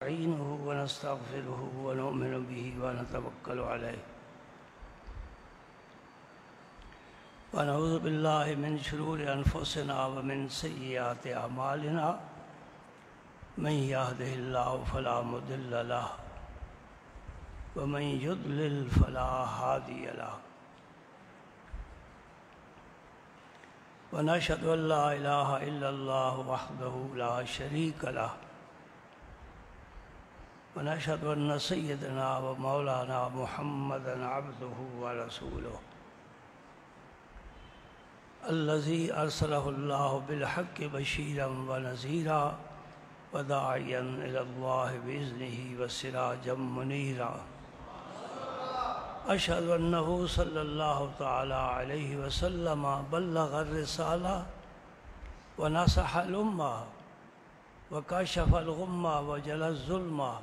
نستعينه ونستغفره ونؤمن به ونتوكل عليه ونعوذ بالله من شرور أنفسنا ومن سيئات أعمالنا من يهده الله فلا مضل له ومن يضلل فلا هادي له ونشهد أن لا إله إلا الله وحده لا شريك له ونشهد أن سيدنا ومولانا محمدا عبده ورسوله الذي أرسله الله بالحق بشيرا ونذيرا وداعيا إلى الله بإذنه وسراجا منيرا أشهد أنه صلى الله تعالى عليه وسلم بلغ الرسالة ونصح الأمة وكشف الغمة وجلى الظلمة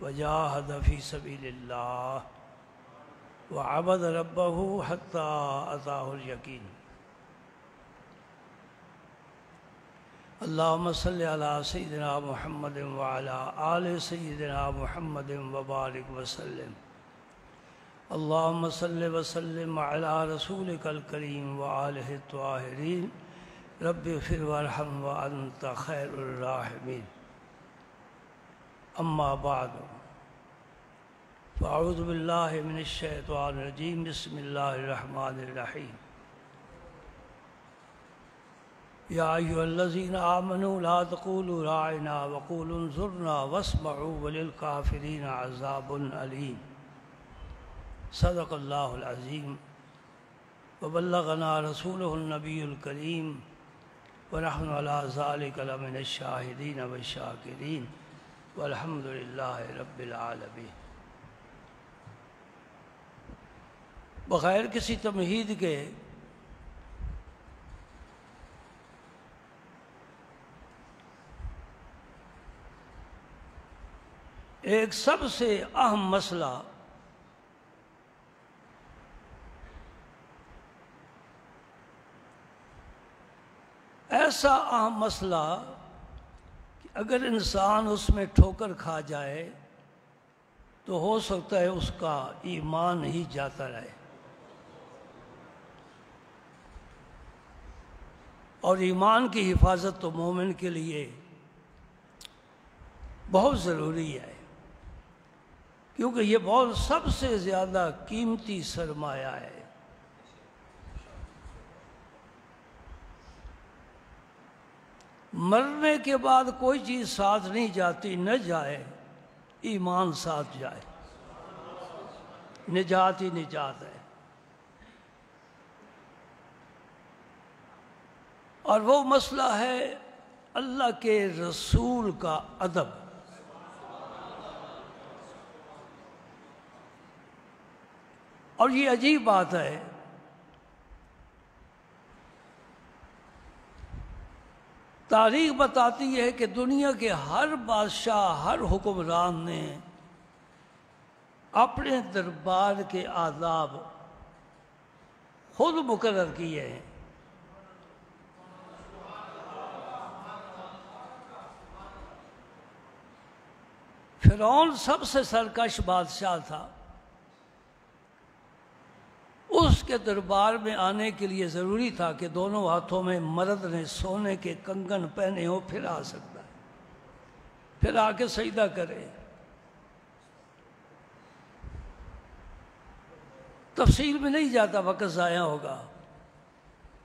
وجاهد في سبيل الله وعبد ربه حتى أتاه اليقين اللهم صل على سيدنا محمد وعلى آل سيدنا محمد وبارك وسلم اللهم صل وسلم على رسولك الكريم وآله الطاهرين رب اغفر وارحم وأنت خير الراحمين أما بعد فأعوذ بالله من الشيطان الرجيم بسم الله الرحمن الرحيم يا أيها الذين آمنوا لا تقولوا راعنا وقولوا انظرنا واسمعوا وللكافرين عذاب أليم صدق الله العظيم وبلغنا رسوله النبي الكريم ونحن على ذلك لمن الشاهدين والشاكرين والحمد لله رب العالمين۔ بغیر کسی تمہید کے ایک سب سے اہم مسئلہ ایسا اہم مسئلہ کہ اگر انسان اس میں ٹھوکر کھا جائے تو ہو سکتا ہے اس کا ایمان ہی جاتا رہے، اور ایمان کی حفاظت تو مومن کے لیے بہت ضروری ہے، کیونکہ یہ بہت سب سے زیادہ قیمتی سرمایہ ہے۔ مرنے کے بعد کوئی چیز ساتھ نہیں جاتی، نہ جائے ایمان ساتھ جائے، نجات ہی نجات ہے۔ اور وہ مسئلہ ہے اللہ کے رسول کا ادب۔ اور یہ عجیب بات ہے، تاریخ بتاتی ہے کہ دنیا کے ہر بادشاہ، ہر حکمران نے اپنے دربار کے آداب خود مقرر کیے ہیں۔ فرعون سب سے سرکش بادشاہ تھا، اس کے دربار میں آنے کے لیے ضروری تھا کہ دونوں ہاتھوں میں مرد نے سونے کے کنگن پہنے ہو، پھر آ سکتا ہے، پھر آ کے سجدہ کرے۔ تفصیل میں نہیں جاتا، وقت ضائع ہوگا،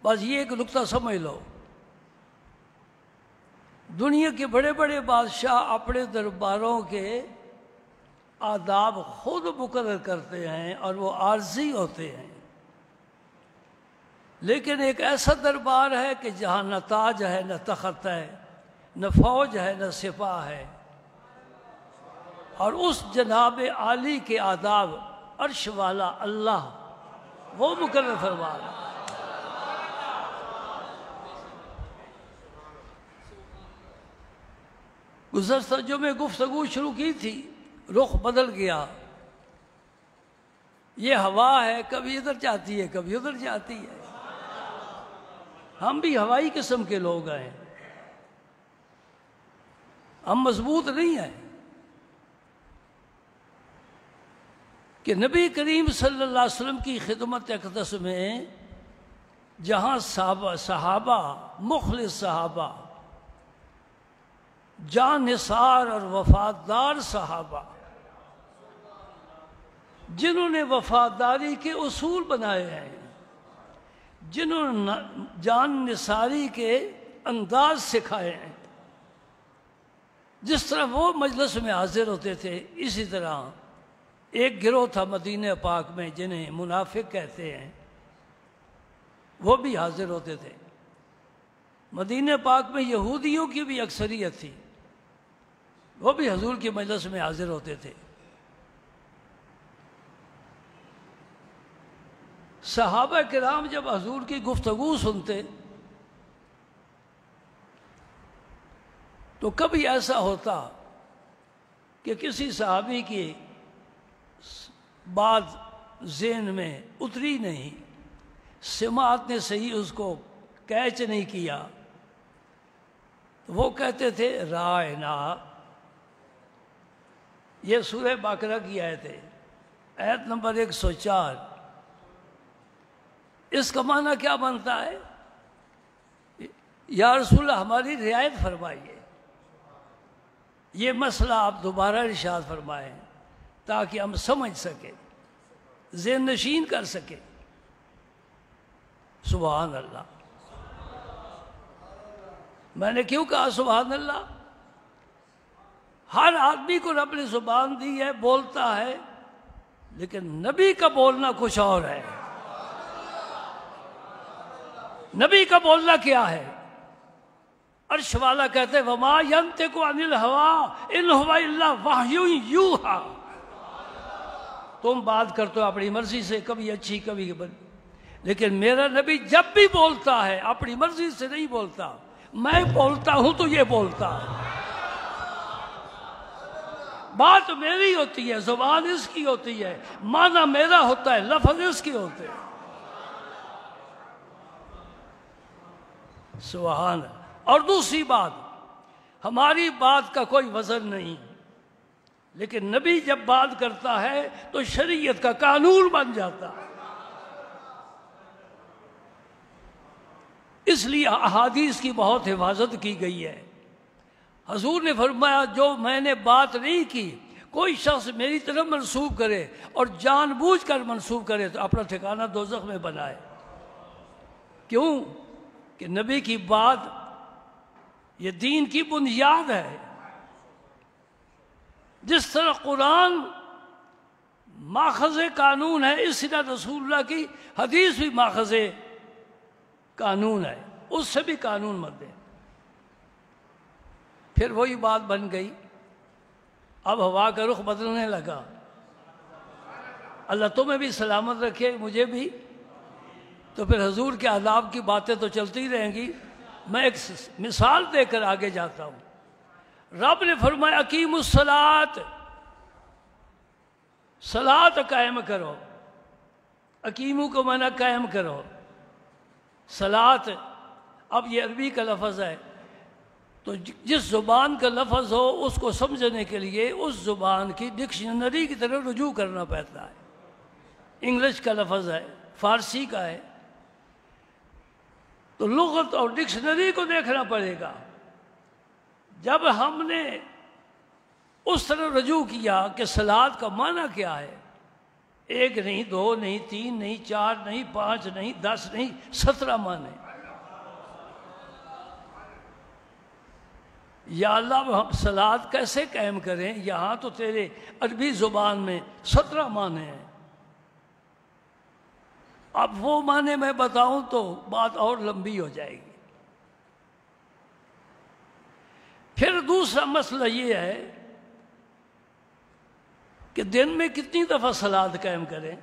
بس یہ ایک نقطہ سمجھ لو، دنیا کے بڑے بڑے بادشاہ اپنے درباروں کے آداب خود مقرر کرتے ہیں اور وہ عارضی ہوتے ہیں، لیکن ایک ایسا دربار ہے کہ جہاں نہ تاج ہے، نہ تخت ہے، نہ فوج ہے، نہ سپاہ ہے، اور اس جناب عالی کے آداب عرش والا اللہ وہ مقرر فرما رہا ہے۔ گزشتہ جمعے گفتگو شروع کی تھی، رخ بدل گیا، یہ ہوا ہے، کبھی ادھر جاتی ہے کبھی ادھر جاتی ہے، ہم بھی ہوائی قسم کے لوگ ہیں، ہم مضبوط نہیں ہیں۔ کہ نبی کریم صلی اللہ علیہ وسلم کی خدمت اقدس میں جہاں صحابہ مخلص صحابہ، جان نثار اور وفادار صحابہ، جنہوں نے وفاداری کے اصول بنائے ہیں، جنہوں نے جان نثاری کے انداز سکھائے ہیں، جس طرح وہ مجلس میں حاضر ہوتے تھے، اسی طرح ایک گروہ تھا مدینہ پاک میں جنہیں منافق کہتے ہیں، وہ بھی حاضر ہوتے تھے۔ مدینہ پاک میں یہودیوں کی بھی اکثریت تھی، وہ بھی حضور کی مجلس میں حاضر ہوتے تھے۔ صحابہ کرام جب حضور کی گفتگو سنتے تو کبھی ایسا ہوتا کہ کسی صحابی کی بات ذہن میں اتری نہیں، سماعت نے صحیح اس کو کیچ نہیں کیا، وہ کہتے تھے رائنا۔ یہ سورہ بقرہ کی آیت ہے، آیت نمبر 104۔ اس کا معنی کیا بنتا ہے؟ یا رسول اللہ ہماری رعایت فرمائیے، یہ مسئلہ آپ دوبارہ ارشاد فرمائیں تاکہ ہم سمجھ سکیں، ذہن نشین کر سکیں۔ سبحان اللہ۔ میں نے کیوں کہا سبحان اللہ؟ ہر آدمی کو رب نے زبان دی ہے، بولتا ہے، لیکن نبی کا بولنا کچھ اور ہے۔ نبی کا بولنا کیا ہے؟ عرش والا کہتے وما ینطق عن الہوی ان ہوا الا وحی یوحی۔ تم بات کرتے ہو اپنی مرضی سے، کبھی اچھی کبھی بری، لیکن میرا نبی جب بھی بولتا ہے اپنی مرضی سے نہیں بولتا۔ میں بولتا ہوں تو یہ بولتا ہے، بات میری ہوتی ہے، زبان اس کی ہوتی ہے، معنی میرا ہوتا ہے، لفظ اس کی ہوتے ہیں۔ سبحان اللہ۔ اور دوسری بات، ہماری بات کا کوئی وزن نہیں، لیکن نبی جب بات کرتا ہے تو شریعت کا قانون بن جاتا ہے۔ اس لیے احادیث کی بہت حفاظت کی گئی ہے۔ حضور نے فرمایا جو میں نے بات نہیں کی کوئی شخص میری طرف منسوب کرے اور جان بوجھ کر منسوب کرے تو اپنا ٹھکانہ دوزخ میں بنائے۔ کیوں؟ کہ نبی کی بات یہ دین کی بنیاد ہے۔ جس طرح قرآن ماخذ قانون ہے، اس طرح رسول اللہ کی حدیث بھی ماخذ قانون ہے، اس سے بھی قانون مت دیں۔ پھر وہی بات بن گئی، اب ہوا کا رخ بدلنے لگا۔ اللہ تمہیں بھی سلامت رکھے، مجھے بھی۔ تو پھر حضور کے آداب کی باتیں تو چلتی رہیں گی۔ میں ایک مثال دے کر آگے جاتا ہوں۔ رب نے فرمایا اقیموا الصلاۃ، صلاۃ قائم کرو۔ اقیمو کو معنی قائم کرو، صلاۃ اب یہ عربی کا لفظ ہے، تو جس زبان کا لفظ ہو اس کو سمجھنے کے لیے اس زبان کی ڈکشنری کی طرف رجوع کرنا پڑتا ہے۔ انگلش کا لفظ ہے، فارسی کا ہے، تو لغت اور ڈکشنری کو دیکھنا پڑے گا۔ جب ہم نے اس طرح رجوع کیا کہ صلاۃ کا معنی کیا ہے، 1 نہیں، 2 نہیں، 3 نہیں، 4 نہیں، 5 نہیں، 10 نہیں، 17 معنی۔ یا اللہ ہم صلاۃ کیسے قائم کریں؟ یہاں تو تیرے عربی زبان میں 17 معنی ہیں۔ اب وہ معنی میں بتاؤں تو بات اور لمبی ہو جائے گی۔ پھر دوسرا مسئلہ یہ ہے کہ دن میں کتنی دفعہ صلاۃ قائم کریں؟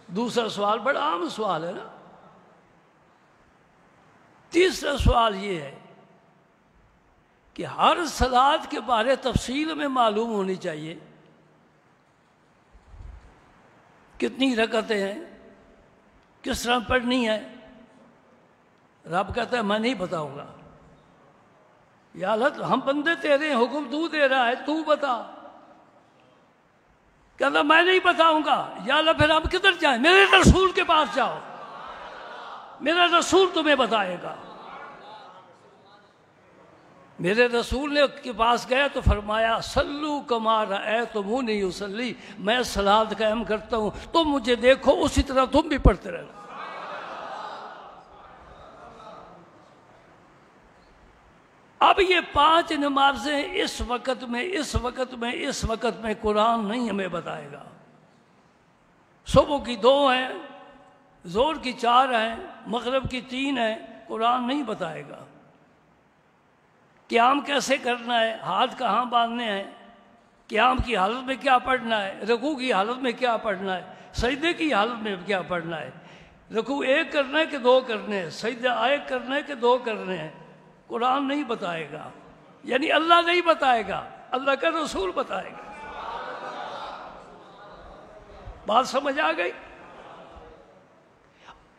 دوسرا سوال بڑا عام سوال ہے نا۔ تیسرا سوال یہ ہے کہ ہر صلاۃ کے بارے تفصیل میں معلوم ہونی چاہیے، کتنی رکعتیں ہیں، کس طرح پڑھنی ہے۔ رب کہتا ہے میں نہیں بتاؤں گا۔ یا اللہ ہم بندے تیرے ہیں، حکم تو دے رہا ہے، تو بتا۔ کہتا میں نہیں بتاؤں گا۔ یا اللہ پھر آپ کدھر جائیں؟ میرے رسول کے پاس جاؤ، میرا رسول تمہیں بتائے گا۔ میرے رسول نے کے پاس گیا تو فرمایا صلو کما رأیتمونی اصلی، میں صلاۃ قائم کرتا ہوں، تم مجھے دیکھو اسی طرح تم بھی پڑھتے رہو۔ اب یہ 5 نمازیں اس وقت میں قرآن نہیں ہمیں بتائے گا۔ صبح کی 2 ہیں، ظہر کی 4 ہیں، مغرب کی 3 ہیں، قرآن نہیں بتائے گا۔ قیام کیسے کرنا ہے، ہاتھ کہاں باندھنے ہیں، قیام کی حالت میں کیا پڑھنا ہے، رکوع کی حالت میں کیا پڑھنا ہے، سجدے کی حالت میں کیا پڑھنا ہے، رکوع 1 کرنا ہے کہ 2 کرنے ہیں، سجدہ 1 کرنا ہے کہ 2 کرنے ہیں، قرآن نہیں بتائے گا۔ یعنی اللہ نہیں بتائے گا، اللہ کا رسول بتائے گا۔ بات سمجھ آ گئی؟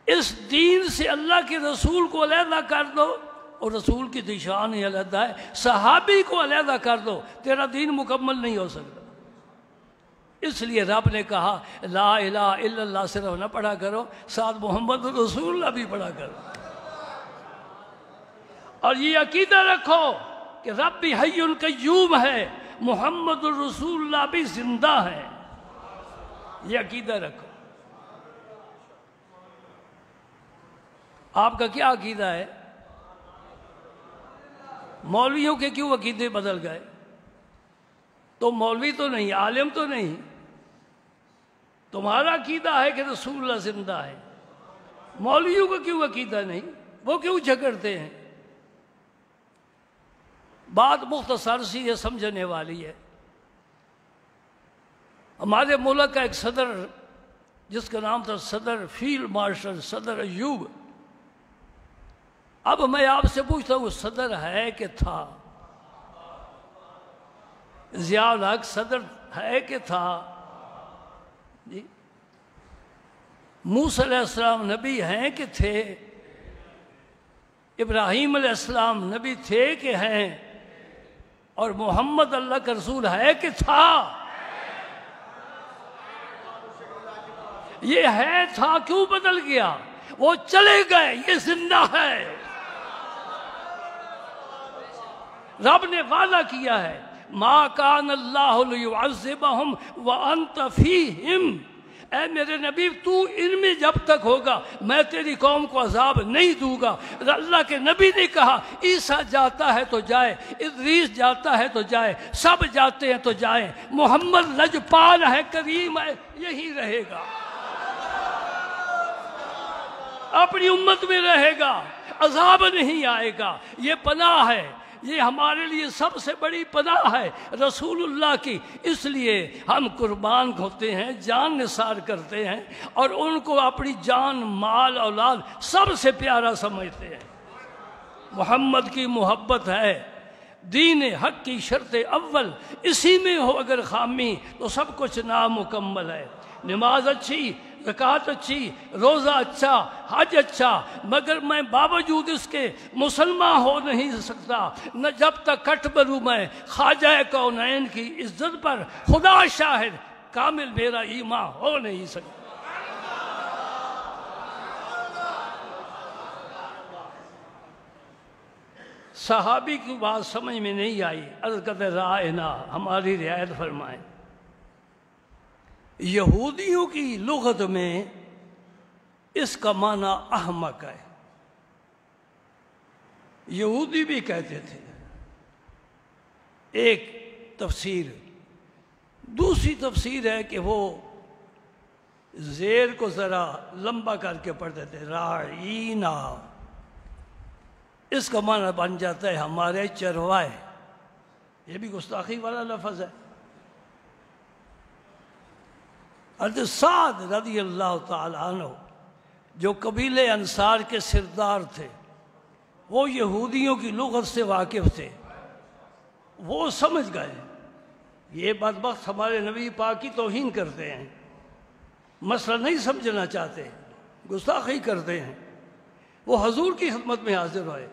اس دین سے اللہ کے رسول کو علیحدہ کر دو، اور رسول کی شان ہی علیحدہ ہے، صحابی کو علیحدہ کر دو، تیرا دین مکمل نہیں ہو سکتا۔ اس لیے رب نے کہا لا الہ الا اللہ صرف نہ پڑھا کرو، ساتھ محمد رسول اللہ بھی پڑھا کرو۔ اور یہ عقیدہ رکھو کہ رب بھی حی قیوم ہے، محمد رسول اللہ بھی زندہ ہے، یہ عقیدہ رکھو۔ آپ کا کیا عقیدہ ہے؟ مولویوں کے کیوں عقیدے بدل گئے؟ تم مولوی تو نہیں، عالم تو نہیں، تمہارا عقیدہ ہے کہ رسول اللہ زندہ ہے، مولویوں کا کیوں عقیدہ نہیں؟ وہ کیوں جھگڑتے ہیں؟ بات مختصر سی ہے، سمجھنے والی ہے۔ ہمارے ملک کا ایک صدر جس کا نام تھا صدر فیلڈ مارشل صدر ایوب، اب میں آپ سے پوچھتا ہوں صدر ہے کہ تھا؟ ضیاء الحق صدر ہے کہ تھا؟ جی موسیٰ علیہ السلام نبی ہیں کہ تھے؟ ابراہیم علیہ السلام نبی تھے کہ ہیں؟ اور محمد اللہ کا رسول ہے کہ تھا؟ یہ ہے تھا کیوں بدل گیا؟ وہ چلے گئے، یہ زندہ ہے۔ رب نے وعدہ کیا ہے ما کان اللہ لیعذبہم وانت فیہم، اے میرے نبی تو ان میں جب تک ہوگا میں تیری قوم کو عذاب نہیں دوں گا۔ اللہ کے نبی نے کہا عیسیٰ جاتا ہے تو جائے، ادریس جاتا ہے تو جائے، سب جاتے ہیں تو جائیں، محمد لجپال ہے، کریم ہے، یہی رہے گا، اپنی امت میں رہے گا، عذاب نہیں آئے گا۔ یہ پناہ ہے، یہ ہمارے لیے سب سے بڑی پناہ ہے رسول اللہ کی، اس لیے ہم قربان ہوتے ہیں، جان نثار کرتے ہیں، اور ان کو اپنی جان، مال، اولاد سب سے پیارا سمجھتے ہیں۔ محمد کی محبت ہے دین حق کی شرط اول، اسی میں ہو اگر خامی تو سب کچھ نامکمل ہے۔ نماز اچھی، زکوٰۃ اچھی، روزہ اچھا، حج اچھا، مگر میں باوجود اس کے مسلمان ہو نہیں سکتا، نہ جب تک کٹ بنوں میں خواجہ کونین کی عزت پر، خدا شاہد کامل میرا ایمان ہو نہیں سکتا۔ صحابی کی بات سمجھ میں نہیں آئی، عرض کرتے رائنا، ہماری رعایت فرمائیں۔ یہودیوں کی لغت میں اس کا معنی احمق ہے، یہودی بھی کہتے تھے، ایک تفسیر۔ دوسری تفسیر ہے کہ وہ زیر کو ذرا لمبا کر کے پڑھتے تھے، راعینا، اس کا معنی بن جاتا ہے ہمارے چروائے۔ یہ بھی گستاخی والا لفظ ہے۔ حضرت سعد رضی اللہ تعالیٰ عنہ جو قبیلہ انصار کے سردار تھے، وہ یہودیوں کی لغت سے واقف تھے، وہ سمجھ گئے یہ بدبخت ہمارے نبی پاک کی توہین کرتے ہیں، مسئلہ نہیں سمجھنا چاہتے، گستاخی کرتے ہیں۔ وہ حضور کی خدمت میں حاضر ہوئے،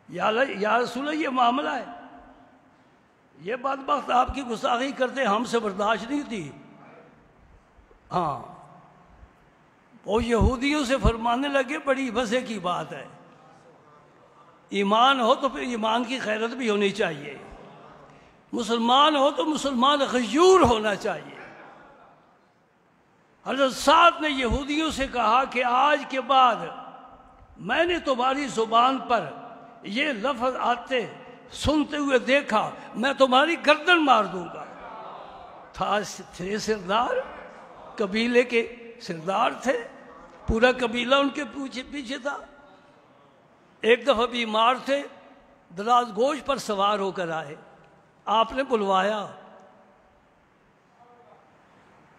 یا رسول اللہ یہ معاملہ ہے، یہ بدبخت آپ کی گستاخی کرتے ہم سے برداشت نہیں تھی. ہاں وہ یہودیوں سے فرمانے لگے بڑی مزے کی بات ہے، ایمان ہو تو پھر ایمان کی غیرت بھی ہونی چاہیے، مسلمان ہو تو مسلمان غیور ہونا چاہیے. حضرت سعد نے یہودیوں سے کہا کہ آج کے بعد میں نے تمہاری زبان پر یہ لفظ آتے سنتے ہوئے دیکھا، میں تمہاری گردن مار دوں گا. تھے سردار، قبیلے کے سردار تھے، پورا قبیلہ ان کے پیچھے تھا. ایک دفعہ بیمار تھے، دراز گوش پر سوار ہو کر آئے، آپ نے بلوایا.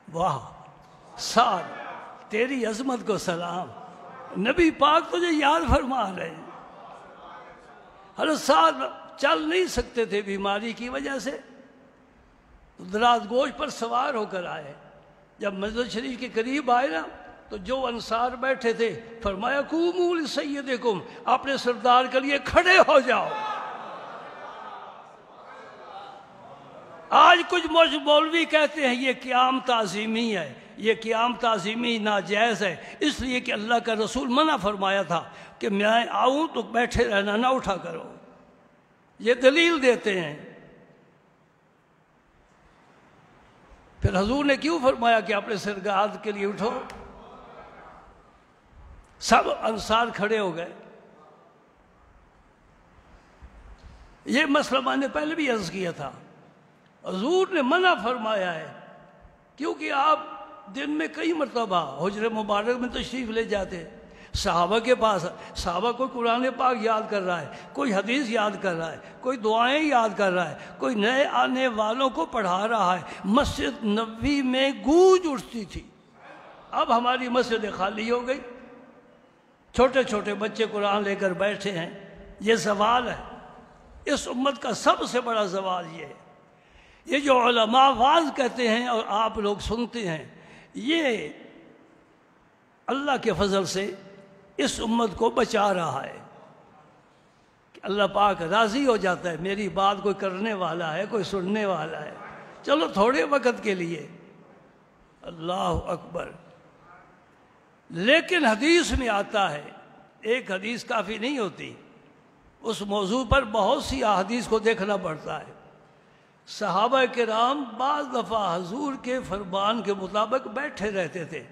واہ سعد تیری عظمت کو سلام، نبی پاک تجھے یاد فرما رہے ہیں. حضرت سعد چل نہیں سکتے تھے بیماری کی وجہ سے، دراز گوش پر سوار ہو کر آئے. جب مسجد شریف کے قریب آئے نا تو جو انصار بیٹھے تھے فرمایا قوموا لسیدکم، اپنے سردار کے لیے کھڑے ہو جاؤ. آج کچھ مولوی کہتے ہیں یہ قیام تعظیمی ہے، یہ قیام تعظیمی ناجائز ہے، اس لیے کہ اللہ کا رسول منع فرمایا تھا کہ میں آؤں تو بیٹھے رہنا، نہ اٹھا کرو. یہ دلیل دیتے ہیں. پھر حضور نے کیوں فرمایا کہ اپنے سرگاد کے لیے اٹھو؟ سب انصار کھڑے ہو گئے. یہ مسئلہ میں نے پہلے بھی عرض کیا تھا، حضور نے منع فرمایا ہے کیونکہ آپ دن میں کئی مرتبہ حجر مبارک میں تشریف لے جاتے. صحابہ کے پاس صحابہ کوئی قرآن پاک یاد کر رہا ہے، کوئی حدیث یاد کر رہا ہے، کوئی دعائیں یاد کر رہا ہے، کوئی نئے آنے والوں کو پڑھا رہا ہے. مسجد نبوی میں گونج اٹھتی تھی. اب ہماری مسجد خالی ہو گئی، چھوٹے چھوٹے بچے قرآن لے کر بیٹھے ہیں. یہ زوال ہے، اس امت کا سب سے بڑا زوال یہ ہے. یہ جو علماء واعظ کہتے ہیں اور آپ لوگ سنتے ہیں، یہ اللہ کے فضل سے اس امت کو بچا رہا ہے کہ اللہ پاک راضی ہو جاتا ہے. میری بات کوئی کرنے والا ہے، کوئی سننے والا ہے، چلو تھوڑے وقت کے لیے. اللہ اکبر. لیکن حدیث میں آتا ہے، ایک حدیث کافی نہیں ہوتی، اس موضوع پر بہت سی احادیث کو دیکھنا پڑتا ہے. صحابہ کرام بعض دفعہ حضور کے فرمان کے مطابق بیٹھے رہتے تھے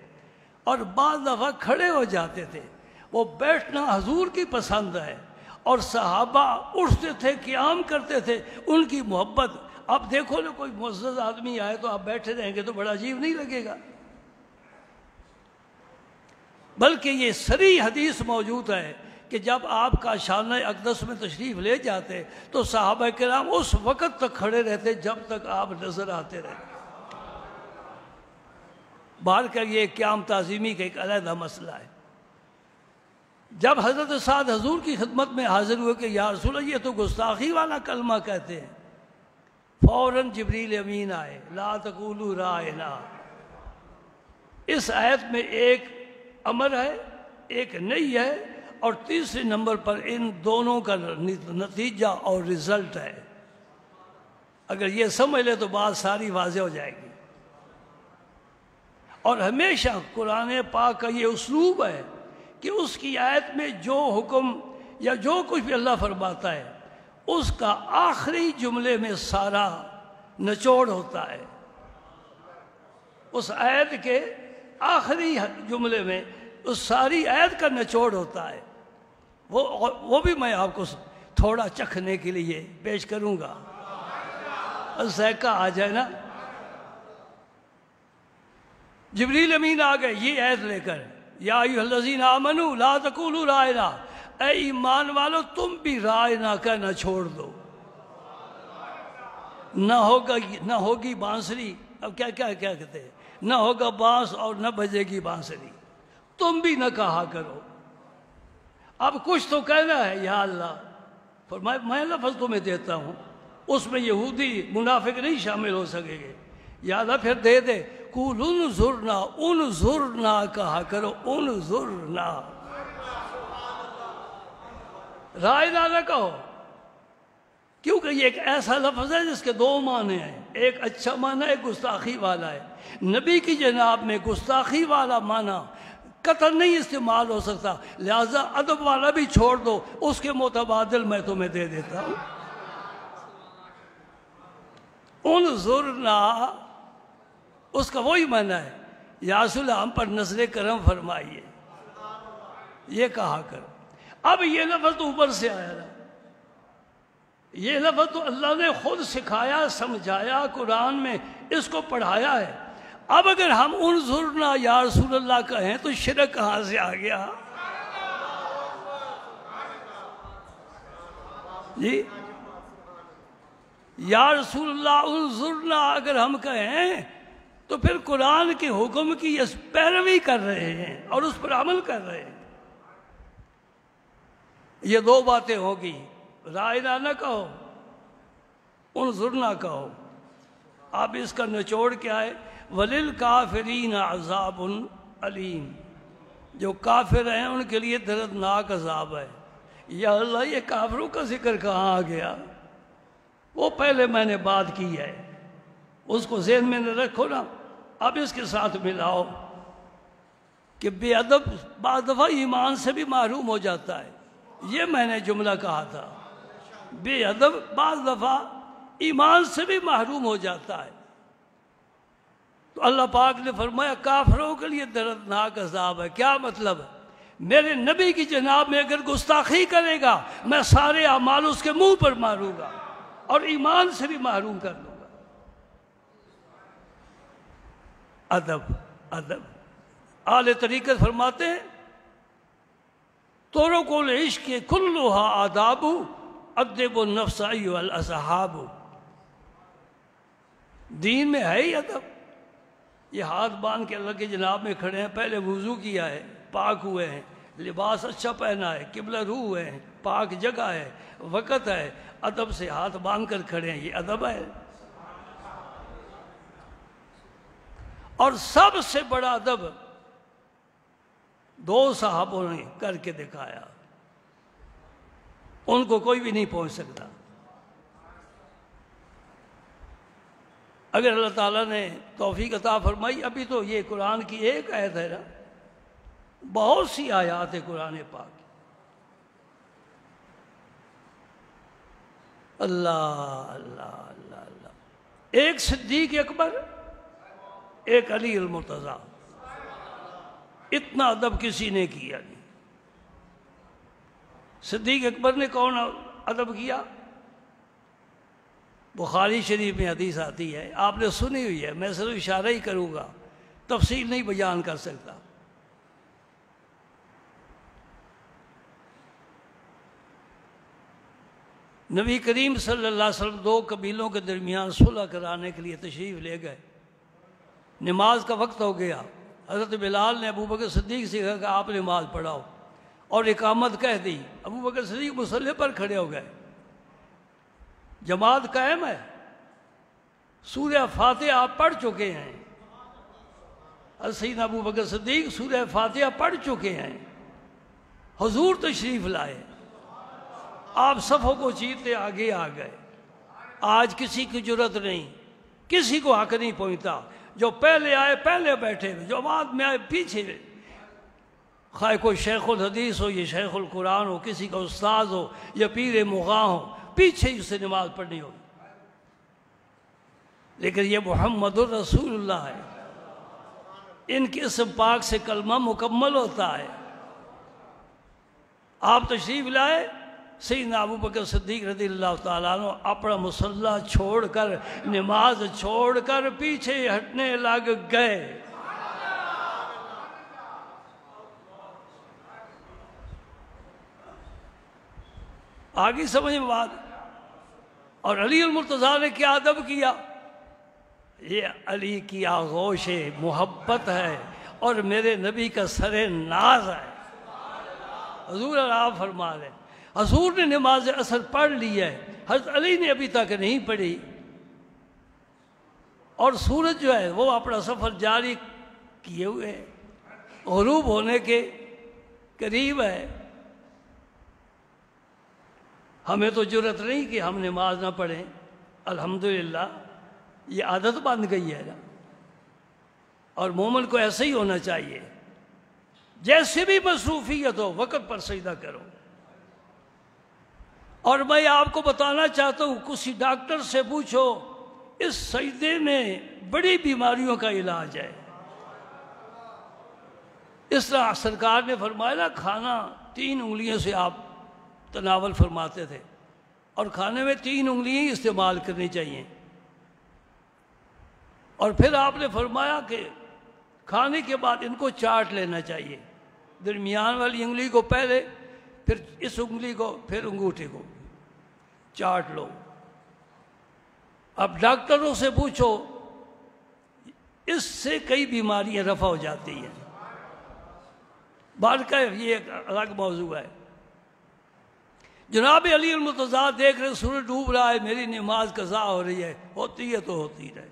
اور بعض دفعہ کھڑے ہو جاتے تھے. وہ بیٹھنا حضور کی پسند ہے اور صحابہ اٹھتے تھے، قیام کرتے تھے، ان کی محبت. اب دیکھو نا کوئی معزز آدمی آئے تو آپ بیٹھے رہیں گے تو بڑا عجیب نہیں لگے گا. بلکہ یہ صریح حدیث موجود ہے کہ جب آپ کا شانہ اقدس میں تشریف لے جاتے تو صحابہ کرام اس وقت تک کھڑے رہتے جب تک آپ نظر آتے رہتے. بہر کر یہ قیام تعظیمی کا ایک علیحدہ مسئلہ ہے. جب حضرت سعد حضور کی خدمت میں حاضر ہوئے کہ یا رسول اللہ یہ تو گستاخی والا کلمہ کہتے ہیں، فوراً جبریل امین آئے، لا تقولوا رائنا. اس آیت میں ایک امر ہے، ایک نہی ہے، اور تیسرے نمبر پر ان دونوں کا نتیجہ اور رزلٹ ہے. اگر یہ سمجھ لے تو بات ساری واضح ہو جائے گی. اور ہمیشہ قرآن پاک کا یہ اسلوب ہے کہ اس کی آیت میں جو حکم یا جو کچھ بھی اللہ فرماتا ہے اس کا آخری جملے میں سارا نچوڑ ہوتا ہے. اس آیت کے آخری جملے میں اس ساری آیت کا نچوڑ ہوتا ہے. وہ بھی میں آپ کو تھوڑا چکھنے کے لیے پیش کروں گا، ذائقہ آ جائے نا. جبریل امین آ گئے یہ آیت لے کر، یا ایھا الذین آمنوا لا تقولوا رائنا، اے ایمان والو تم بھی رائنا کہنا چھوڑ دو. نہ ہوگی بانسری، اب کیا کہتے ہیں، نہ ہوگا بانس اور نہ بجے گی بانسری، تم بھی نہ کہا کرو. اب کچھ تو کہنا ہے. یا اللہ فرمائے میں لفظ تمہیں دیتا ہوں، اس میں یہودی منافق نہیں شامل ہو سکیں گے. یا اللہ پھر دے دے. قول انظرنا کہا کرو، انظرنا، رائنا نہ کہو. کیونکہ یہ ایک ایسا لفظ ہے جس کے دو معنی ہیں، ایک اچھا معنی ہے، ایک گستاخی والا ہے۔ نبی کی جناب میں گستاخی والا معنی قطعاً نہیں استعمال ہو سکتا، لہذا ادب والا بھی چھوڑ دو، اس کے متبادل میں تمہیں دے دیتا ہوں۔ انظرنا اس کا وہی معنی ہے، یا رسول اللہ ہم پر نظر کرم فرمائیے، یہ کہا کر۔ اب یہ لفظ تو اوپر سے آیا نا، یہ لفظ تو اللہ نے خود سکھایا، سمجھایا، قرآن میں اس کو پڑھایا ہے۔ اب اگر ہم انظرنا یا رسول اللہ کہیں تو شرک کہاں سے آ گیا؟ جی یا رسول اللہ انظرنا اگر ہم کہیں تو پھر قرآن کے حکم کی پیروی کر رہے ہیں اور اس پر عمل کر رہے ہیں۔ یہ دو باتیں ہوگی، رائنا نہ کہو، انظرنا کہو۔ اب اس کا نچوڑ کیا ہے؟ وَلِلْكَافِرِينَ عَذَابٌ عَلِيمٌ، جو کافر ہیں ان کے لیے دردناک عذاب ہے۔ یا اللہ یہ کافروں کا ذکر کہاں آ گیا؟ وہ پہلے میں نے بات کی ہے، اس کو ذہن میں نہ رکھو نا، اب اس کے ساتھ ملاؤ کہ بے ادب بعض دفعہ ایمان سے بھی محروم ہو جاتا ہے۔ یہ میں نے جملہ کہا تھا، بے ادب بعض دفعہ ایمان سے بھی محروم ہو جاتا ہے۔ تو اللہ پاک نے فرمایا کافروں کے لیے دردناک عذاب ہے۔ کیا مطلب ہے؟ میرے نبی کی جناب میں اگر گستاخی کرے گا میں سارے اعمال اس کے منہ پر ماروں گا اور ایمان سے بھی محروم کر دوں گا۔ ادب ادب اعلی طریقت فرماتے ہیں طرق العشق کلھا آداب ادب النفس ایھا الاصحاب۔ دین میں ہے ہی ادب۔ یہ ہاتھ باندھ کے اللہ کے جناب میں کھڑے ہیں، پہلے وضو کیا ہے، پاک ہوئے ہیں، لباس اچھا پہنا ہے، قبلہ رو ہوئے ہیں، پاک جگہ ہے، وقت ہے، ادب سے ہاتھ باندھ کر کھڑے ہیں، یہ ادب ہے۔ اور سب سے بڑا ادب دو صحابوں نے کر کے دکھایا، ان کو کوئی بھی نہیں پہنچ سکتا۔ اگر اللہ تعالیٰ نے توفیق عطا فرمائی، ابھی تو یہ قرآن کی ایک آیت ہے نا، بہت سی آیات ہے قرآن پاک۔ اللہ اللہ اللہ اللہ، ایک صدیق اکبر، ایک علی المرتضیٰ، اتنا ادب کسی نے کیا نہیں۔ صدیق اکبر نے کون ادب کیا؟ بخاری شریف میں حدیث آتی ہے، آپ نے سنی ہوئی ہے، میں صرف اشارہ ہی کروں گا، تفصیل نہیں بیان کر سکتا۔ نبی کریم صلی اللہ علیہ وسلم دو قبیلوں کے درمیان صلح کرانے کے لیے تشریف لے گئے، نماز کا وقت ہو گیا، حضرت بلال نے ابو بکر صدیق سے کہا کہ آپ نماز پڑھاؤ، اور اقامت کہہ دی۔ ابو بکر صدیق مصلی پر کھڑے ہو گئے، جماعت قائم ہے، سورہ فاتحہ آپ پڑھ چکے ہیں، سیدنا ابو بکر صدیق سورہ فاتحہ پڑھ چکے ہیں، حضور تشریف لائے، آپ صفوں کو چیرتے آگے آ گئے۔ آج کسی کی جرت نہیں، کسی کو حق نہیں پہنچتا، جو پہلے آئے پہلے بیٹھے، جو بعد میں آئے پیچھے، خواہ کوئی شیخ الحدیث ہو، یہ شیخ القرآن ہو، کسی کا استاد ہو یا پیر مغاں ہو، پیچھے ہی سے نماز پڑھنی ہوگی۔ لیکن یہ محمد الرسول اللہ ہے، ان کے اسم پاک سے کلمہ مکمل ہوتا ہے۔ آپ تشریف لائے، سیدنا ابو بکر صدیق رضی اللہ تعالیٰ عنہ اپنا مصلی چھوڑ کر، نماز چھوڑ کر پیچھے ہٹنے لگ گئے۔ آگے سمجھ میں بات۔ اور علی المرتضیٰ نے کیا ادب کیا؟ یہ علی کی آغوش محبت ہے اور میرے نبی کا سر ناز ہے۔ حضور آپ فرما رہے ہیں، حضور نے نماز عصر پڑھ لی ہے، حضرت علی نے ابھی تک نہیں پڑھی، اور سورج جو ہے وہ اپنا سفر جاری کیے ہوئے ہے، غروب ہونے کے قریب ہے۔ ہمیں تو جرأت نہیں کہ ہم نماز نہ پڑھیں. الحمدللہ یہ عادت بن گئی ہے نا. اور مومن کو ایسا ہی ہونا چاہیے، جیسے بھی مصروفیت ہو وقت پر سجدہ کرو. اور میں آپ کو بتانا چاہتا ہوں، کسی ڈاکٹر سے پوچھو، اس سجدے میں بڑی بیماریوں کا علاج ہے. اس طرح سرکار نے فرمایا نا، کھانا 3 انگلیوں سے آپ تناول فرماتے تھے، اور کھانے میں 3 انگلیاں ہی استعمال کرنی چاہیے. اور پھر آپ نے فرمایا کہ کھانے کے بعد ان کو چاٹ لینا چاہیے، درمیان والی انگلی کو پہلے، پھر اس انگلی کو، پھر انگوٹھے کو چاٹ لو. اب ڈاکٹروں سے پوچھو، اس سے کئی بیماریاں رفع ہو جاتی ہیں. بات کا یہ ایک الگ موضوع ہے. جناب علی المرتضیٰ دیکھ رہے سورج ڈوب رہا ہے، میری نماز قضا ہو رہی ہے. ہوتی ہے تو ہوتی رہے.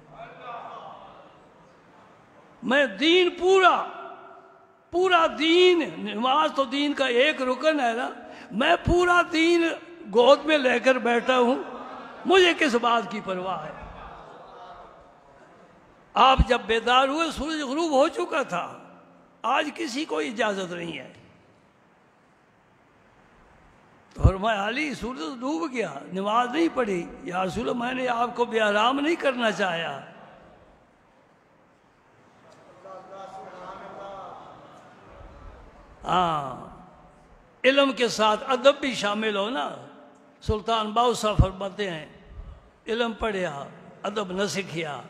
میں دین پورا دین، نماز تو دین کا ایک رکن ہے نا، میں پورا دین گود میں لے کر بیٹھا ہوں، مجھے کس بات کی پرواہ ہے. آپ جب بیدار ہوئے سورج غروب ہو چکا تھا. آج کسی کو اجازت نہیں ہے. تو فرمایا علی سورج ڈوب گیا، نماز نہیں پڑھی. یا رسول اللہ، میں نے آپ کو بے آرام نہیں کرنا چاہیا. ہاں، علم کے ساتھ ادب بھی شامل ہو نا. سلطان باؤسا فرماتے ہیں، علم پڑھیا ادب نہ سکھیا،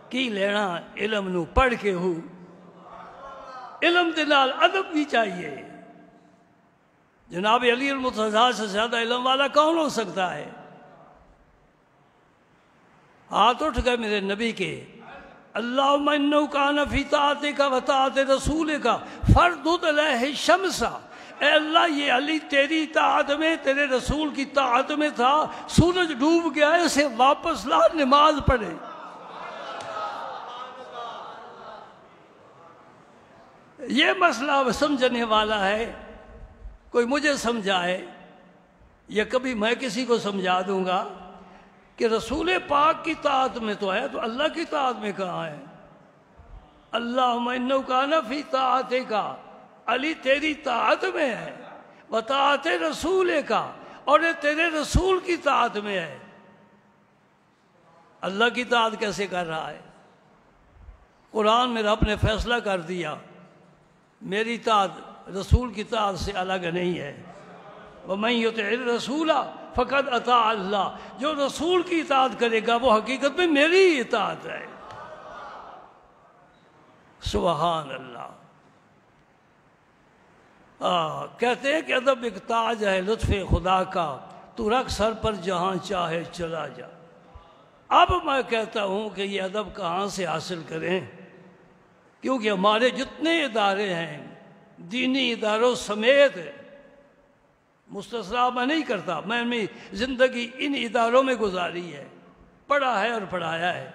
کی لینا علم نو پڑھ کے ہو. علم دے نال ادب بھی چاہیے. جناب علی المرتضیٰ سے زیادہ علم والا کون ہو سکتا ہے؟ ہاتھ اٹھ گئے میرے نبی کے. اللہم انہو کان فی طاعتک و طاعت رسولک فردد علیہ الشمس. اے اللہ، یہ علی تیری اطاعت میں، تیرے رسول کی اطاعت میں تھا، سورج ڈوب گیا ہے، اسے واپس لا، نماز پڑھے. یہ مسئلہ سمجھنے والا ہے، کوئی مجھے سمجھائے یا کبھی میں کسی کو سمجھا دوں گا کہ رسول پاک کی اطاعت میں تو ہے، تو اللہ کی اطاعت میں کہاں ہے؟ اللہم انہو کان فی طاعتک، علی تیری اطاعت میں ہے، وطاعت رسول کا، اور یہ تیرے رسول کی اطاعت میں ہے. اللہ کی اطاعت کیسے کر رہا ہے؟ قرآن میں رب نے فیصلہ کر دیا، میری اطاعت رسول کی اطاعت سے الگ نہیں ہے. وَمَن يُطِعِ الرَّسُولَ فَقَدْ أَطَاعَ اللَّهَ. جو رسول کی اطاعت کرے گا وہ حقیقت میں میری ہی اطاعت ہے. سبحان اللہ. کہتے ہیں کہ ادب ایک تاج ہے لطف خدا کا، تو رکھ سر پر جہاں چاہے چلا جا. اب میں کہتا ہوں کہ یہ ادب کہاں سے حاصل کریں، کیونکہ ہمارے جتنے ادارے ہیں دینی اداروں سمیت، مستثنا میں نہیں کرتا، میں نے زندگی ان اداروں میں گزاری ہے، پڑھا ہے اور پڑھایا ہے،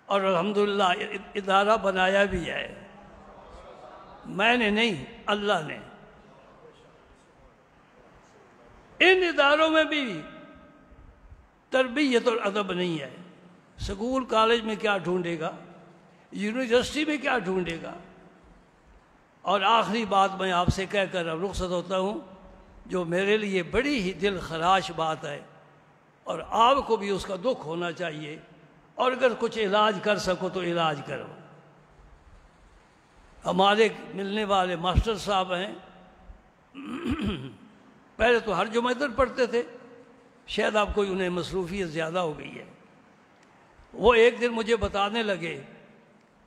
اور الحمدللہ ادارہ بنایا بھی ہے. میں نے نہیں، اللہ نے. ان اداروں میں بھی تربیت اور ادب نہیں ہے. سکول کالج میں کیا ڈھونڈے گا، یونیورسٹی میں کیا ڈھونڈے گا. اور آخری بات میں آپ سے کہہ کر اب رخصت ہوتا ہوں، جو میرے لیے بڑی ہی دل خراش بات ہے، اور آپ کو بھی اس کا دکھ ہونا چاہیے، اور اگر کچھ علاج کر سکو تو علاج کرو. ہمارے ملنے والے ماسٹر صاحب ہیں، پہلے تو ہر جمعہ ادھر پڑھتے تھے، شاید آپ کو انہیں مصروفیت زیادہ ہو گئی ہے. وہ ایک دن مجھے بتانے لگے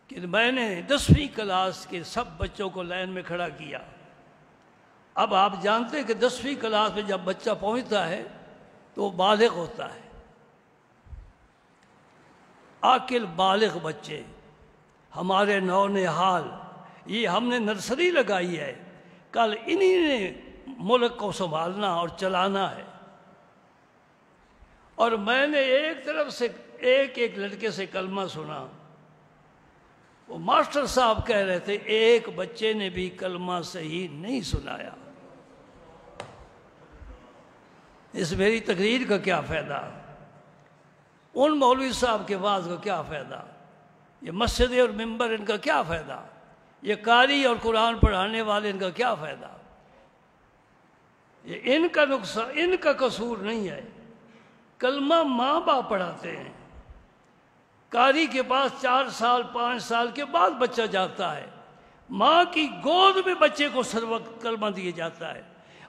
کہ میں نے 10ویں کلاس کے سب بچوں کو لائن میں کھڑا کیا. اب آپ جانتے ہیں کہ 10ویں کلاس میں جب بچہ پہنچتا ہے تو وہ بالغ ہوتا ہے. عاقل بالغ بچے ہمارے نونہال، یہ ہم نے نرسری لگائی ہے، کل انہی نے ملک کو سنبھالنا اور چلانا ہے. اور میں نے ایک طرف سے ایک لڑکے سے کلمہ سنا. وہ ماسٹر صاحب کہہ رہے تھے ایک بچے نے بھی کلمہ صحیح نہیں سنایا. اس میری تقریر کا کیا فائدہ؟ ان مولوی صاحب کے واعظ کا کیا فائدہ؟ یہ مسجد اور ممبر ان کا کیا فائدہ؟ یہ قاری اور قرآن پڑھانے والے ان کا کیا فائدہ؟ یہ ان کا نقصان، ان کا قصور نہیں ہے۔ کلمہ ماں باپ پڑھاتے ہیں۔ قاری کے پاس 4 سال 5 سال کے بعد بچہ جاتا ہے، ماں کی گود میں بچے کو سر وقت کلمہ دیا جاتا ہے۔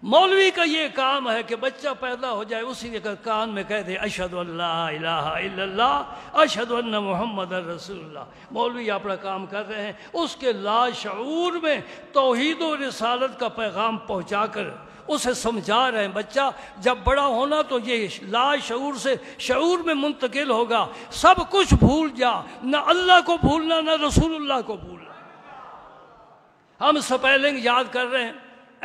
مولوی کا یہ کام ہے کہ بچہ پیدا ہو جائے اسی وقت کان میں کہہ دے اشہد ان لا الہ الا اللہ اشہد ان محمد رسول اللہ۔ مولوی اپنا کام کر رہے ہیں، اس کے لاشعور میں توحید و رسالت کا پیغام پہنچا کر اسے سمجھا رہے ہیں۔ بچہ جب بڑا ہونا تو یہ لاشعور سے شعور میں منتقل ہوگا۔ سب کچھ بھول جا، نہ اللہ کو بھولنا نہ رسول اللہ کو بھولنا۔ ہم سپیلنگ یاد کر رہے ہیں،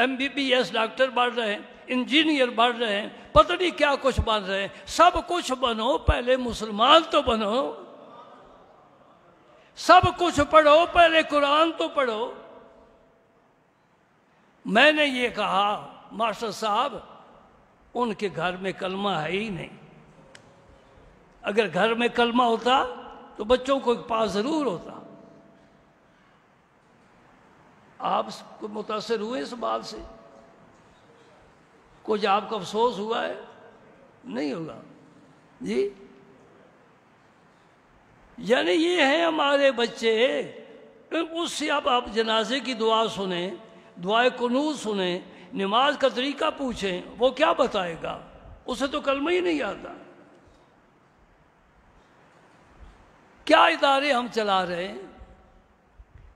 MBBS ڈاکٹر بن رہے ہیں، انجینئر بن رہے ہیں، پتہ نہیں کیا کچھ بن رہے ہیں۔ سب کچھ بنو، پہلے مسلمان تو بنو۔ سب کچھ پڑھو، پہلے قرآن تو پڑھو۔ میں نے یہ کہا ماسٹر صاحب ان کے گھر میں کلمہ ہے ہی نہیں۔ اگر گھر میں کلمہ ہوتا تو بچوں کو پاس ضرور ہوتا۔ آپ کو متاثر ہوئے اس بات سے؟ کچھ آپ کو افسوس ہوا ہے؟ نہیں ہوگا جی۔ یعنی یہ ہیں ہمارے بچے۔ اس سے اب آپ جنازے کی دعا سنیں، دعائے قنوت سنیں، نماز کا طریقہ پوچھیں، وہ کیا بتائے گا؟ اسے تو کلمہ ہی نہیں آتا۔ کیا ادارے ہم چلا رہے ہیں،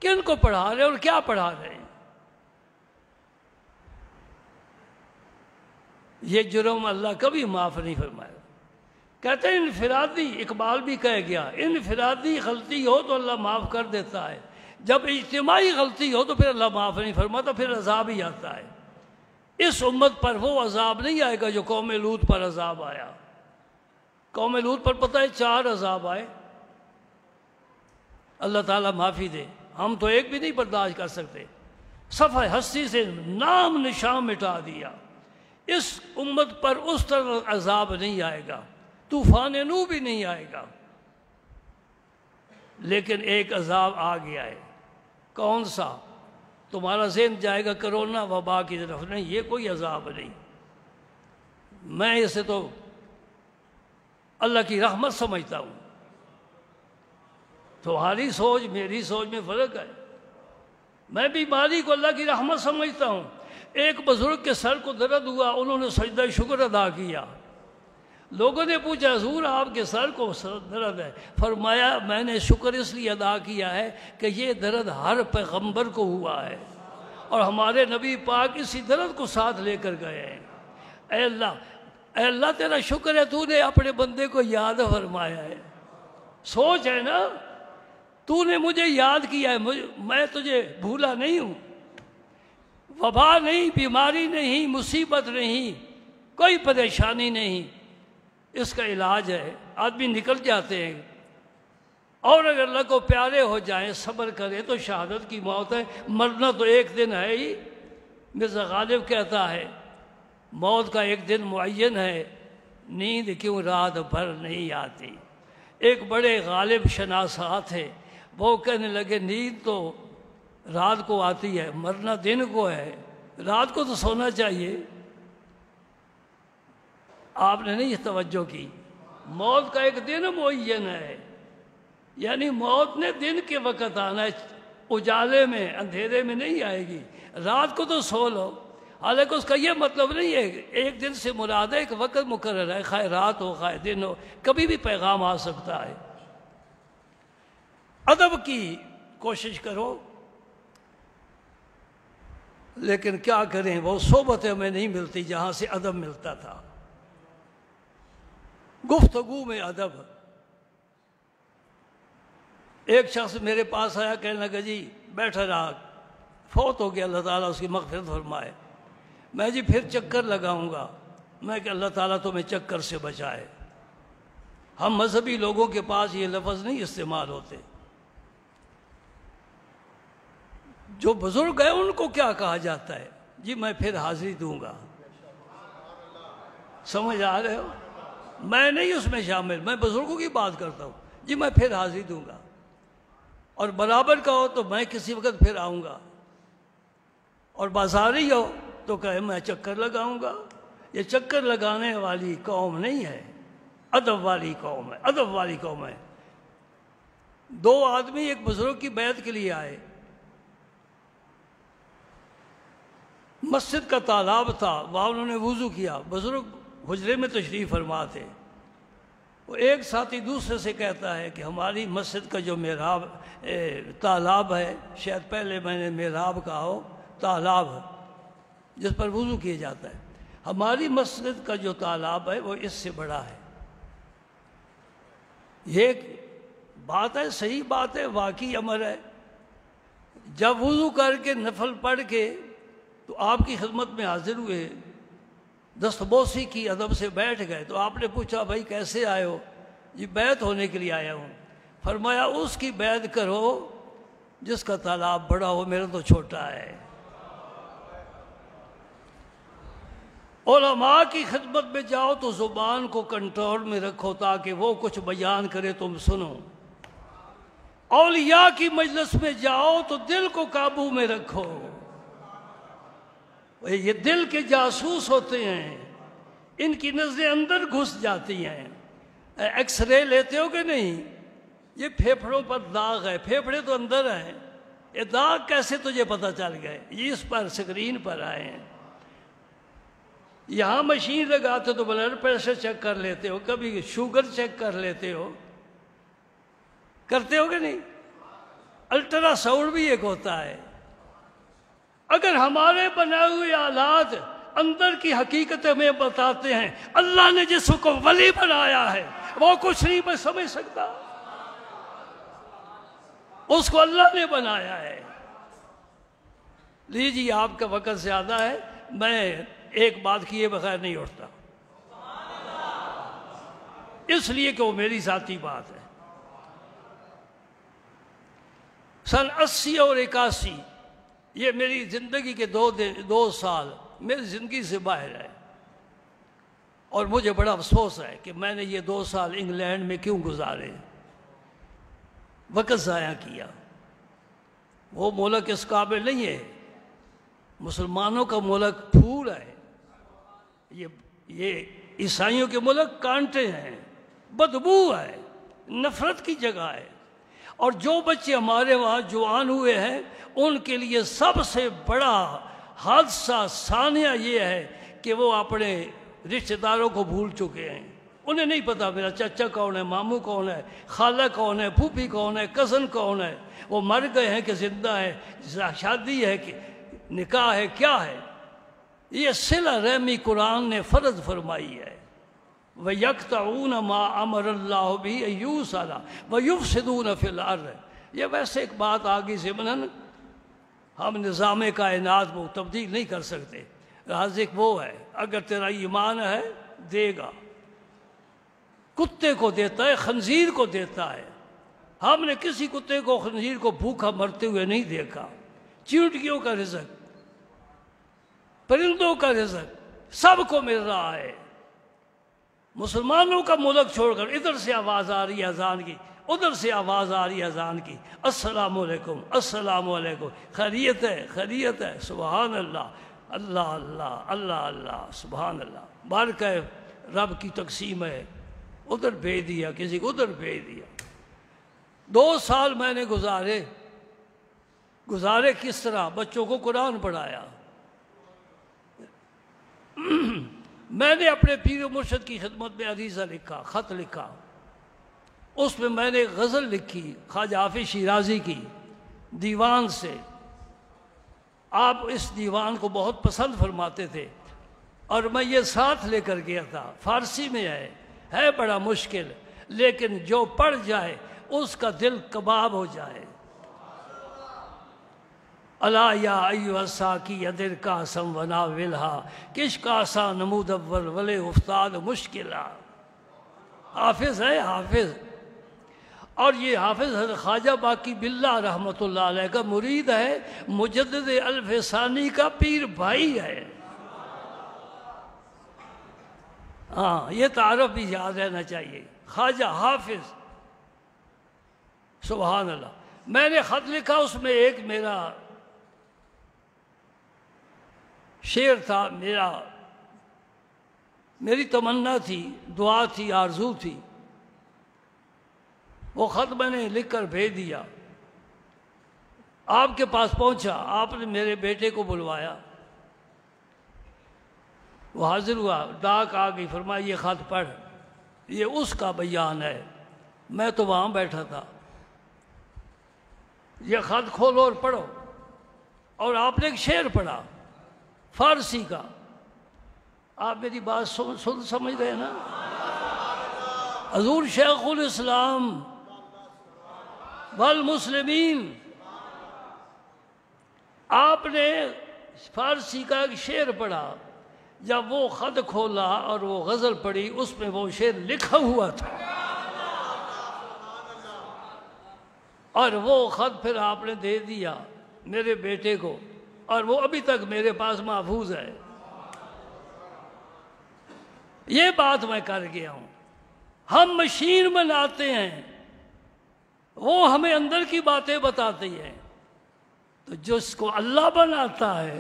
کن کو پڑھا رہے ہیں اور کیا پڑھا رہے ہیں؟ یہ جرم اللہ کبھی معاف نہیں فرمائے۔ کہتے ہیں انفرادی، اقبال بھی کہہ گیا، انفرادی غلطی ہو تو اللہ معاف کر دیتا ہے، جب اجتماعی غلطی ہو تو پھر اللہ معاف نہیں فرماتا، پھر عذاب ہی آتا ہے۔ اس امت پر وہ عذاب نہیں آئے گا جو قوم لوط پر عذاب آیا۔ قوم لوط پر پتہ ہے 4 عذاب آئے۔ اللہ تعالیٰ معافی دے، ہم تو ایک بھی نہیں برداشت کر سکتے۔ صفحہ ہستی سے نام نشان مٹا دیا۔ اس امت پر اس طرح عذاب نہیں آئے گا، طوفان نوح بھی نہیں آئے گا، لیکن ایک عذاب آ گیا ہے۔ کون سا؟ تمہارا ذہن جائے گا کرونا وبا کی طرف، نہیں، یہ کوئی عذاب نہیں۔ میں اسے تو اللہ کی رحمت سمجھتا ہوں۔ تمہاری سوچ میری سوچ میں فرق ہے۔ میں بیماری کو اللہ کی رحمت سمجھتا ہوں۔ ایک بزرگ کے سر کو درد ہوا، انہوں نے سجدہ شکر ادا کیا۔ لوگوں نے پوچھا حضور آپ کے سر کو درد ہے؟ فرمایا میں نے شکر اس لیے ادا کیا ہے کہ یہ درد ہر پیغمبر کو ہوا ہے، اور ہمارے نبی پاک اسی درد کو ساتھ لے کر گئے ہیں۔ اے اللہ تیرا شکر ہے، تو نے اپنے بندے کو یاد فرمایا ہے۔ سوچ ہے نا، تو نے مجھے یاد کیا ہے، میں تجھے بھولا نہیں ہوں۔ وبا نہیں، بیماری نہیں، مصیبت نہیں، کوئی پریشانی نہیں، اس کا علاج ہے۔ آدمی نکل جاتے ہیں، اور اگر اللہ کو پیارے ہو جائیں، صبر کریں تو شہادت کی موت ہے۔ مرنا تو ایک دن ہے ہی۔ مرزا غالب کہتا ہے موت کا ایک دن معین ہے، نیند کیوں رات بھر نہیں آتی۔ ایک بڑے غالب شناسا تھے، وہ کہنے لگے نیند تو رات کو آتی ہے، مرنا دن کو ہے، رات کو تو سونا چاہیے۔ آپ نے نہیں توجہ کی۔ موت کا ایک دن معین ہے، یعنی موت نے دن کے وقت آنا ہے، اجالے میں اندھیرے میں نہیں آئے گی۔ رات کو تو سو لو، حالانکہ اس کا یہ مطلب نہیں ہے ایک دن سے مراد ہے ایک وقت مقرر ہے، خواہ رات ہو خواہ دن ہو، کبھی بھی پیغام آ سکتا ہے۔ ادب کی کوشش کرو، لیکن کیا کریں، وہ صحبتیں ہمیں نہیں ملتی جہاں سے ادب ملتا تھا۔ گفتگو میں ادب۔ ایک شخص میرے پاس آیا، کہنے لگا جی بیٹھا رہا، فوت ہو گیا، اللہ تعالیٰ اس کی مغفرت فرمائے۔ میں جی پھر چکر لگاؤں گا۔ میں کہ اللہ تعالیٰ تمہیں چکر سے بچائے۔ ہم مذہبی لوگوں کے پاس یہ لفظ نہیں استعمال ہوتے۔ جو بزرگ ہیں ان کو کیا کہا جاتا ہے؟ جی میں پھر حاضری دوں گا۔ سمجھ آ رہے ہو؟ میں نہیں اس میں شامل، میں بزرگوں کی بات کرتا ہوں جی۔ میں پھر حاضری دوں گا، اور برابر کا ہو تو میں کسی وقت پھر آؤں گا، اور بازاری ہو تو کہے میں چکر لگاؤں گا۔ یہ چکر لگانے والی قوم نہیں ہے، ادب والی قوم ہے، ادب والی قوم ہے۔ دو آدمی ایک بزرگ کی بیعت کے لیے آئے، مسجد کا تالاب تھا، وہاں انہوں نے وضو کیا، بزرگ حجرے میں تشریف فرما تھے۔ وہ ایک ساتھی دوسرے سے کہتا ہے کہ ہماری مسجد کا جو محراب تالاب ہے، شاید پہلے میں نے محراب کہا ہو، تالاب جس پر وضو کیا جاتا ہے، ہماری مسجد کا جو تالاب ہے وہ اس سے بڑا ہے۔ یہ ایک بات ہے، صحیح بات ہے، واقعی امر ہے۔ جب وضو کر کے نفل پڑھ کے تو آپ کی خدمت میں حاضر ہوئے، دستبوسی کی، ادب سے بیٹھ گئے، تو آپ نے پوچھا بھائی کیسے آئے ہو؟ جی بیعت ہونے کے لیے آیا ہوں۔ فرمایا اس کی بیعت کرو جس کا تالاب بڑا ہو، میرا تو چھوٹا ہے۔ علماء کی خدمت میں جاؤ تو زبان کو کنٹرول میں رکھو تاکہ وہ کچھ بیان کرے تم سنو۔ اولیاء کی مجلس میں جاؤ تو دل کو قابو میں رکھو۔ یہ دل کے جاسوس ہوتے ہیں، ان کی نظریں اندر گھس جاتی ہیں۔ ایکس رے لیتے ہو کہ نہیں؟ یہ پھیپھڑوں پر داغ ہے، پھیپھڑے تو اندر ہیں، یہ داغ کیسے تجھے پتہ چل گئے؟ یہ اس پر سکرین پر آئے ہیں۔ یہاں مشین لگاتے تو بلڈ پریشر چیک کر لیتے ہو، کبھی شوگر چیک کر لیتے ہو، کرتے ہو کہ نہیں؟ الٹرا ساؤنڈ بھی ایک ہوتا ہے۔ اگر ہمارے بنائے ہوئے آلات اندر کی حقیقت ہمیں بتاتے ہیں، اللہ نے جس کو ولی بنایا ہے وہ کچھ نہیں میں سمجھ سکتا، اس کو اللہ نے بنایا ہے۔ لیجیے آپ کا وقت زیادہ ہے، میں ایک بات کیے بغیر نہیں اٹھتا، اس لیے کہ وہ میری ذاتی بات ہے۔ سن 80 اور 81 یہ میری زندگی کے 2 سال میری زندگی سے باہر ہے، اور مجھے بڑا افسوس ہے کہ میں نے یہ 2 سال انگلینڈ میں کیوں گزارے، وقت ضائع کیا۔ وہ ملک اس قابل نہیں ہے، مسلمانوں کا ملک پھول ہے، یہ عیسائیوں کے ملک کانٹے ہیں، بدبو ہے، نفرت کی جگہ ہے۔ اور جو بچے ہمارے وہاں جوان ہوئے ہیں ان کے لیے سب سے بڑا حادثہ ثانیہ یہ ہے کہ وہ اپنے رشتہ داروں کو بھول چکے ہیں۔ انہیں نہیں پتا میرا چچا کون ہے، ماموں کون ہے، خالہ کون ہے، پھوپھی کون ہے، کزن کون ہے، وہ مر گئے ہیں کہ زندہ ہے، شادی ہے کہ نکاح ہے، کیا ہے۔ یہ صلہ رحمی قرآن نے فرض فرمائی ہے۔ وَيَقْطَعُونَ مَا أَمَرَ اللَّهُ بِهِ أَن يُوصَلَ وَيُفْسِدُونَ فِي الْأَرْضِ۔ یہ ویسے ایک بات آگے ضمناً ہم نظام کائنات کو تبدیل نہیں کر سکتے، رازق وہ ہے، اگر تیرا ایمان ہے دے گا۔ کتے کو دیتا ہے، خنزیر کو دیتا ہے، ہم نے کسی کتے کو خنزیر کو بھوکا مرتے ہوئے نہیں دیکھا۔ چیونٹیوں کا رزق، پرندوں کا رزق سب کو مل رہا ہے۔ مسلمانوں کا ملک چھوڑ کر ادھر سے آواز آ رہی ہے اذان کی، ادھر سے آواز آ رہی ہے اذان کی، السلام علیکم، السلام علیکم، خیریت ہے، خیریت ہے، سبحان اللہ، اللہ اللہ اللہ اللہ، سبحان اللہ، بارکہ رب کی تقسیم ہے، ادھر بھیج دیا، کسی کو ادھر بھیج دیا۔ 2 سال میں نے گزارے کس طرح؟ بچوں کو قرآن پڑھایا، میں نے اپنے پیر و مرشد کی خدمت میں عریضہ لکھا، خط لکھا، اس میں میں نے غزل لکھی خواجہ حافظ شیرازی کی دیوان سے۔ آپ اس دیوان کو بہت پسند فرماتے تھے، اور میں یہ ساتھ لے کر گیا تھا۔ فارسی میں ہے بڑا مشکل، لیکن جو پڑھ جائے اس کا دل کباب ہو جائے۔ الا یا ایھا الساقی ادر کاسم وناولھا کش کاسا نمود اول ولے افتاد مشکلا۔ حافظ ہے، حافظ، اور یہ حافظ حضرت خواجہ باقی باللہ رحمۃ اللہ علیہ کا مرید ہے، مجدد الف ثانی کا پیر بھائی ہے۔ ہاں یہ تعارف بھی یاد رہنا چاہیے، خواجہ حافظ، سبحان اللہ۔ میں نے خط لکھا، اس میں ایک میرا شعر تھا، میری تمنا تھی، دعا تھی، آرزو تھی، وہ خط میں نے لکھ کر بھیج دیا، آپ کے پاس پہنچا، آپ نے میرے بیٹے کو بلوایا، وہ حاضر ہوا، ڈاک آ گئی، فرمایا یہ خط پڑھ، یہ اس کا بیان ہے، میں تو وہاں بیٹھا تھا، یہ خط کھولو اور پڑھو۔ اور آپ نے ایک شعر پڑھا فارسی کا، آپ میری بات سن سمجھ رہے ہیں نا؟ حضور شیخ الاسلام والمسلمین، آپ نے فارسی کا ایک شعر پڑھا، جب وہ خط کھولا اور وہ غزل پڑھی، اس میں وہ شعر لکھا ہوا تھا، اور وہ خط پھر آپ نے دے دیا میرے بیٹے کو، اور وہ ابھی تک میرے پاس محفوظ ہے۔ یہ بات میں کر گیا ہوں۔ ہم مشین بناتے ہیں، وہ ہمیں اندر کی باتیں بتاتی ہیں، تو جس کو اللہ بناتا ہے،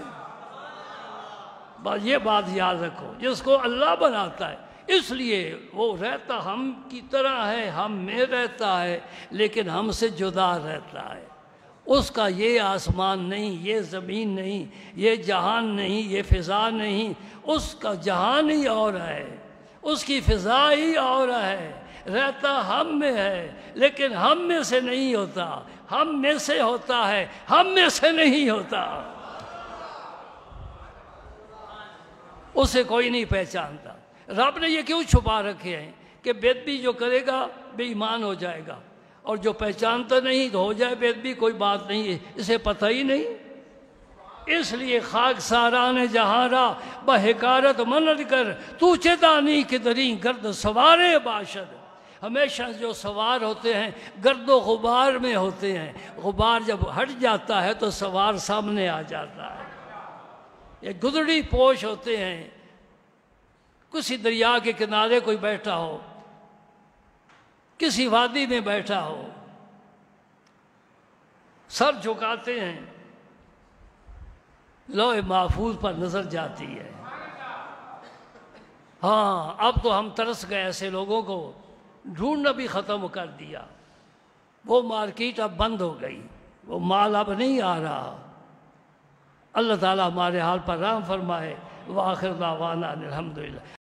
بس یہ بات یاد رکھو، جس کو اللہ بناتا ہے، اس لیے وہ رہتا ہم کی طرح ہے، ہم میں رہتا ہے، لیکن ہم سے جدا رہتا ہے۔ اس کا یہ آسمان نہیں، یہ زمین نہیں، یہ جہان نہیں، یہ فضا نہیں، اس کا جہان ہی اور ہے، اس کی فضا ہی اور ہے، رہتا ہم میں ہے، لیکن ہم میں سے نہیں ہوتا، ہم میں سے ہوتا ہے، ہم میں سے نہیں ہوتا۔ اسے کوئی نہیں پہچانتا۔ رب نے یہ کیوں چھپا رکھے ہیں کہ بے ادبی جو کرے گا بے ایمان ہو جائے گا، اور جو پہچانتا نہیں تو ہو جائے بے ادبی، کوئی بات نہیں ہے، اسے پتہ ہی نہیں۔ اس لیے خاک ساران جہاں را بحکارت منت کر، تو چدانی کے دریں گرد سوارے باشد۔ ہمیشہ جو سوار ہوتے ہیں گرد و غبار میں ہوتے ہیں، غبار جب ہٹ جاتا ہے تو سوار سامنے آ جاتا ہے۔ یہ گدڑی پوش ہوتے ہیں، کسی دریا کے کنارے کوئی بیٹھا ہو، کسی وادی میں بیٹھا ہو، سر جھکاتے ہیں، لوح محفوظ پر نظر جاتی ہے۔ ہاں اب تو ہم ترس گئے، ایسے لوگوں کو ڈھونڈنا بھی ختم کر دیا، وہ مارکیٹ اب بند ہو گئی، وہ مال اب نہیں آ رہا۔ اللہ تعالیٰ ہمارے حال پر رحم فرمائے۔ وآخر دعوانا الحمدللہ۔